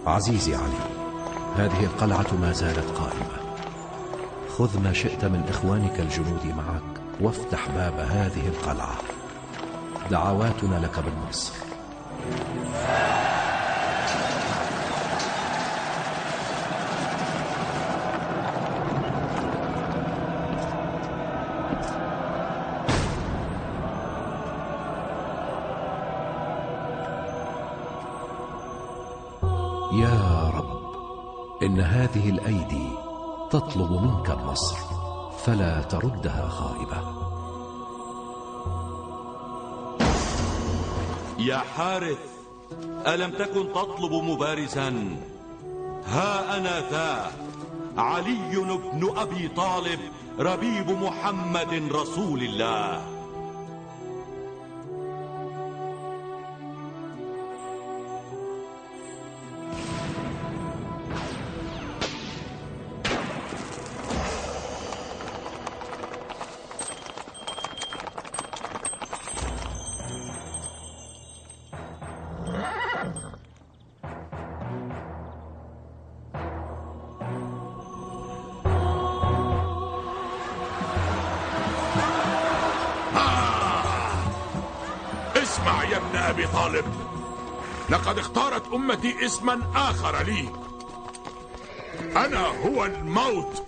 عزيزي علي، هذه القلعة ما زالت قائمة. خذ ما شئت من إخوانك الجنود معك وافتح باب هذه القلعة. دعواتنا لك بالنصر. يا رب، إن هذه الأيدي تطلب منك النصر، فلا تردها خائبة. يا حارث، ألم تكن تطلب مبارزا؟ ها أنا ذا، علي بن أبي طالب، ربيب محمد رسول الله. اسمع يا ابن أبي طالب، لقد اختارت أمتي اسما آخر لي. أنا هو الموت،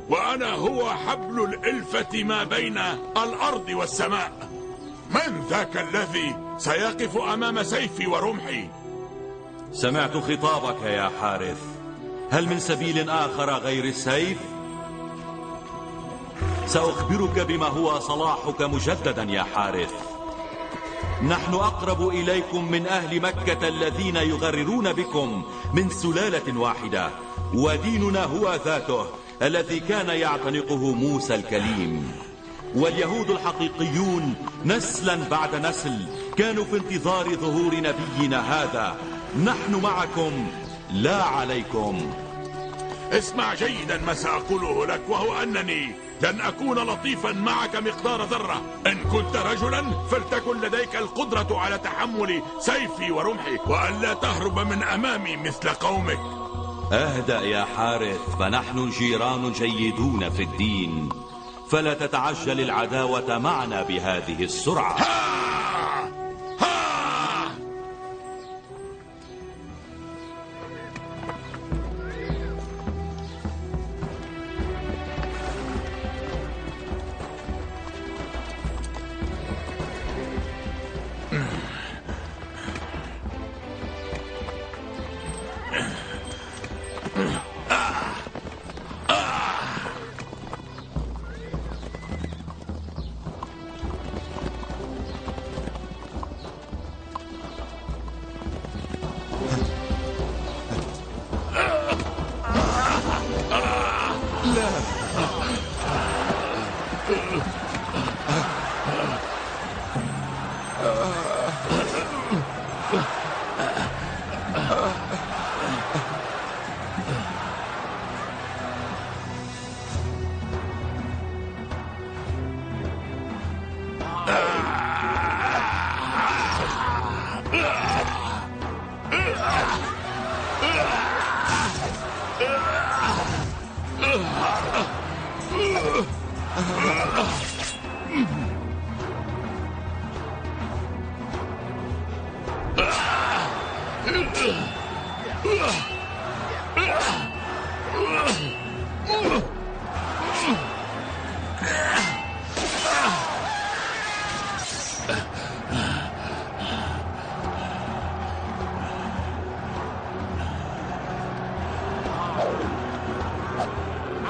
وأنا هو حبل الإلفة ما بين الأرض والسماء. من ذاك الذي سيقف أمام سيفي ورمحي؟ سمعت خطابك يا حارث، هل من سبيل آخر غير السيف؟ سأخبرك بما هو صلاحك مجددا يا حارث. نحن أقرب إليكم من أهل مكة الذين يغررون بكم من سلالة واحدة، وديننا هو ذاته الذي كان يعتنقه موسى الكليم. واليهود الحقيقيون نسلا بعد نسل كانوا في انتظار ظهور نبينا هذا. نحن معكم لا عليكم. اسمع جيدا ما سأقوله لك، وهو أنني لن أكون لطيفا معك مقدار ذرة. إن كنت رجلا فلتكن لديك القدرة على تحمل سيفي ورمحي، وألا تهرب من أمامي مثل قومك. اهدأ يا حارث، فنحن جيران جيدون في الدين، فلا تتعجل العداوة معنا بهذه السرعة.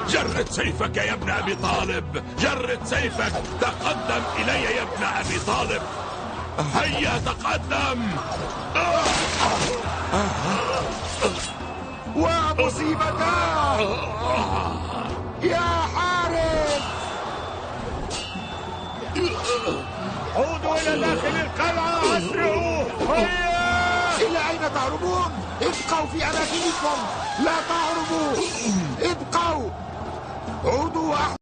جرد سيفك يا ابن أبي طالب، جرد سيفك. تقدم إلي يا ابن أبي طالب، هيا تقدم. ومصيبتاه يا حارث، عودوا إلى داخل القلعة، أسرعوا. هيا! إلى أين تهربون؟ ابقوا في أماكنكم، لا تهربوا، ابقوا. عودوا